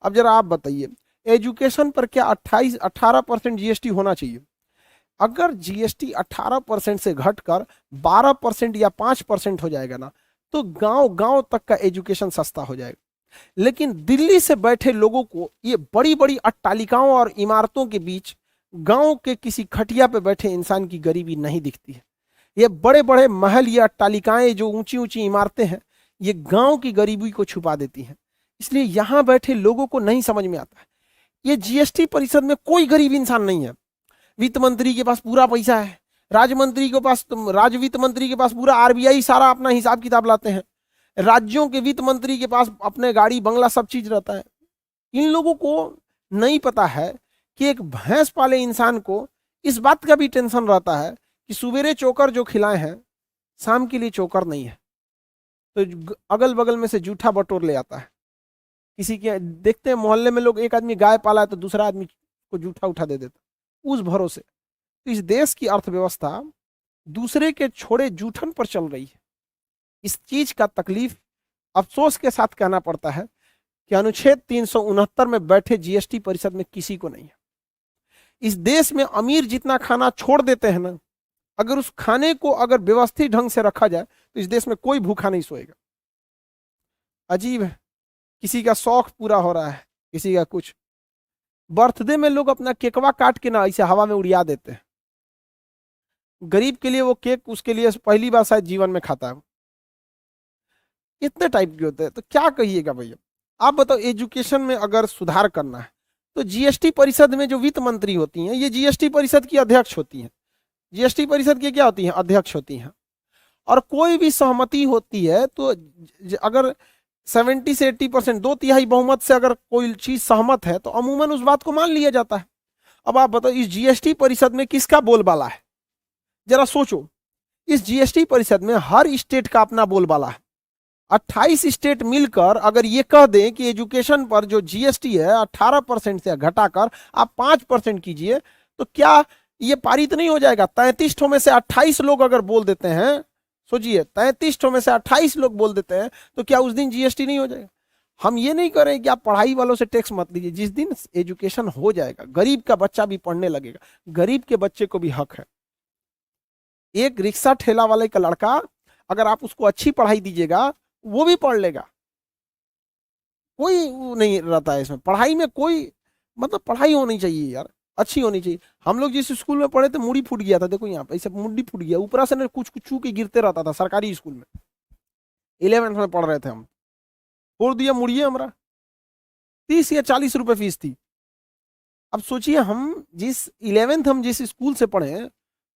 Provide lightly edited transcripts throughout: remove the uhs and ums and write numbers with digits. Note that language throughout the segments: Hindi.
अब जरा आप बताइए, एजुकेशन पर क्या 18% जीएसटी होना चाहिए? अगर जीएसटी 18% से घटकर 12% या 5% हो जाएगा ना, तो गांव गांव तक का एजुकेशन सस्ता हो जाएगा। लेकिन दिल्ली से बैठे लोगों को ये बड़ी बड़ी अट्टालिकाओं और इमारतों के बीच गांव के किसी खटिया पे बैठे इंसान की गरीबी नहीं दिखती है। ये बड़े बड़े महल या अट्टालिकाएं, जो ऊंची ऊंची इमारतें हैं, ये गांव की गरीबी को छुपा देती हैं। इसलिए यहां बैठे लोगों को नहीं समझ में आता है। ये जीएसटी परिषद में कोई गरीब इंसान नहीं है। वित्त मंत्री के पास पूरा पैसा है, राज्य मंत्री के पास, राज्य वित्त मंत्री के पास पूरा, आरबीआई सारा अपना हिसाब किताब लाते हैं, राज्यों के वित्त मंत्री के पास अपने गाड़ी बंगला सब चीज रहता है। इन लोगों को नहीं पता है कि एक भैंस पाले इंसान को इस बात का भी टेंशन रहता है कि सवेरे चोकर जो खिलाए हैं, शाम के लिए चोकर नहीं है, तो अगल बगल में से जूठा बटोर ले आता है। किसी के देखते हैं मोहल्ले में लोग, एक आदमी गाय पाला है तो दूसरा आदमी को जूठा उठा दे देता उस भरोसे। तो इस देश की अर्थव्यवस्था दूसरे के छोड़े जूठन पर चल रही है। इस चीज का तकलीफ अफसोस के साथ कहना पड़ता है कि अनुच्छेद 369 में बैठे जीएसटी परिषद में किसी को नहीं है। इस देश में अमीर जितना खाना छोड़ देते हैं ना, अगर उस खाने को अगर व्यवस्थित ढंग से रखा जाए तो इस देश में कोई भूखा नहीं सोएगा। अजीब है, किसी का शौक पूरा हो रहा है, किसी का कुछ। बर्थडे में लोग अपना केकवा काट के ना ऐसे हवा में उड़िया देते हैं। गरीब के लिए वो केक उसके लिए पहली बार शायद जीवन में खाता है। इतने टाइप के होते हैं, तो क्या कहिएगा भैया। आप बताओ, एजुकेशन में अगर सुधार करना है तो जीएसटी परिषद में जो वित्त मंत्री होती हैं, ये जीएसटी परिषद की अध्यक्ष होती हैं। जीएसटी परिषद की क्या होती हैं? अध्यक्ष होती हैं। और कोई भी सहमति होती है तो अगर 70 से 80%, 2/3 बहुमत से अगर कोई चीज सहमत है तो अमूमन उस बात को मान लिया जाता है। अब आप बताओ, इस जीएसटी परिषद में किसका बोलबाला है? जरा सोचो, इस जीएसटी परिषद में हर स्टेट का अपना बोलबाला है। 28 स्टेट मिलकर अगर ये कह दें कि एजुकेशन पर जो जीएसटी है 18% से घटाकर आप 5% कीजिए, तो क्या ये पारित नहीं हो जाएगा? 33 में से 28 लोग अगर बोल देते हैं, सोचिए 33 में से 28 लोग बोल देते हैं, तो क्या उस दिन जीएसटी नहीं हो जाएगा? हम ये नहीं करें कि आप पढ़ाई वालों से टैक्स मत लीजिए। जिस दिन एजुकेशन हो जाएगा, गरीब का बच्चा भी पढ़ने लगेगा, गरीब के बच्चे को भी हक है। एक रिक्शा ठेला वाले का लड़का, अगर आप उसको अच्छी पढ़ाई दीजिएगा, वो भी पढ़ लेगा। कोई नहीं रहता है इसमें, पढ़ाई में कोई मतलब, पढ़ाई होनी चाहिए यार, अच्छी होनी चाहिए। हम लोग जिस स्कूल में पढ़े थे, मुड़ी फूट गया था, देखो यहाँ पे ऐसे मुड़ी फूट गया, ऊपर से कुछ कुछ छू के गिरते रहता था सरकारी स्कूल में। 11th में पढ़ रहे थे हम, फोड़ दिया मुड़िए हमारा। 30 या 40 रुपए फीस थी। अब सोचिए, हम जिस 11th हम जिस स्कूल से पढ़े,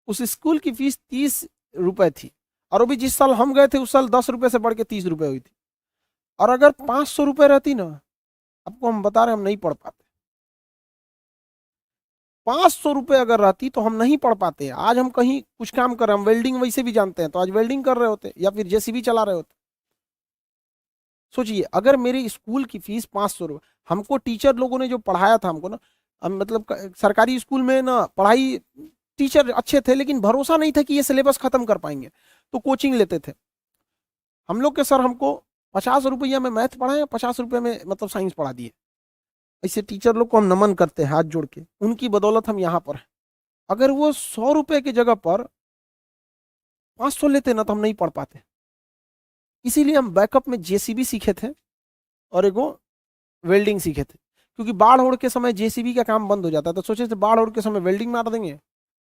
उस स्कूल की फीस 30 रुपए थी, और अभी जिस साल हम गए थे उस साल 10 रुपए से बढ़ के 30 रुपए हुई थी। और अगर 500 रुपए रहती ना, आपको हम बता रहे हम नहीं पढ़ पाते। 500 रुपए अगर रहती तो हम नहीं पढ़ पाते। आज हम कहीं कुछ काम कर रहे हैं, हम वेल्डिंग वैसे भी जानते हैं, तो आज वेल्डिंग कर रहे होते या फिर जेसीबी चला रहे होते। सोचिए, अगर मेरी स्कूल की फीस 500 रुपये, हमको टीचर लोगों ने जो पढ़ाया था हमको ना, मतलब सरकारी स्कूल में ना पढ़ाई, टीचर अच्छे थे, लेकिन भरोसा नहीं था कि ये सिलेबस खत्म कर पाएंगे, तो कोचिंग लेते थे। हम लोग के सर हमको 50 रुपया में मैथ पढ़ाए, 50 रुपये में मतलब साइंस पढ़ा दिए। ऐसे टीचर लोग को हम नमन करते हैं हाथ जोड़ के, उनकी बदौलत हम यहाँ पर हैं। अगर वो 100 रुपए की जगह पर 500 लेते ना, तो हम नहीं पढ़ पाते। इसीलिए हम बैकअप में जेसीबी सीखे थे और एगो वेल्डिंग सीखे थे, क्योंकि बाढ़ ओढ़ के समय जेसीबी का काम बंद हो जाता है, तो सोचे थे बाढ़ ओढ़ के समय वेल्डिंग मार देंगे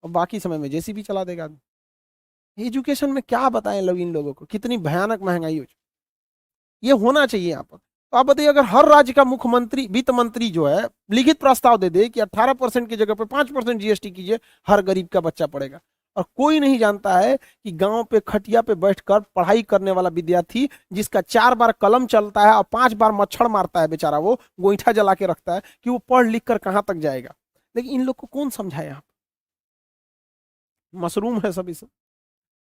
और बाकी समय में जेसीबी चला देगा आदमी। एजुकेशन में क्या बताएं लोग, इन लोगों को कितनी भयानक महंगाई हो, ये होना चाहिए यहाँ पर। तो आप बताइए, अगर हर राज्य का मुख्यमंत्री, वित्त मंत्री जो है, लिखित प्रस्ताव दे दे कि 18% की जगह पे 5% जीएसटी कीजिए, हर गरीब का बच्चा पढ़ेगा। और कोई नहीं जानता है कि गांव पे खटिया पे बैठकर पढ़ाई करने वाला विद्यार्थी, जिसका 4 बार कलम चलता है और 5 बार मच्छर मारता है बेचारा, वो गोईठा जला के रखता है, कि वो पढ़ लिख कर कहां तक जाएगा। लेकिन इन लोग को कौन समझाए? यहाँ मशरूम है सब।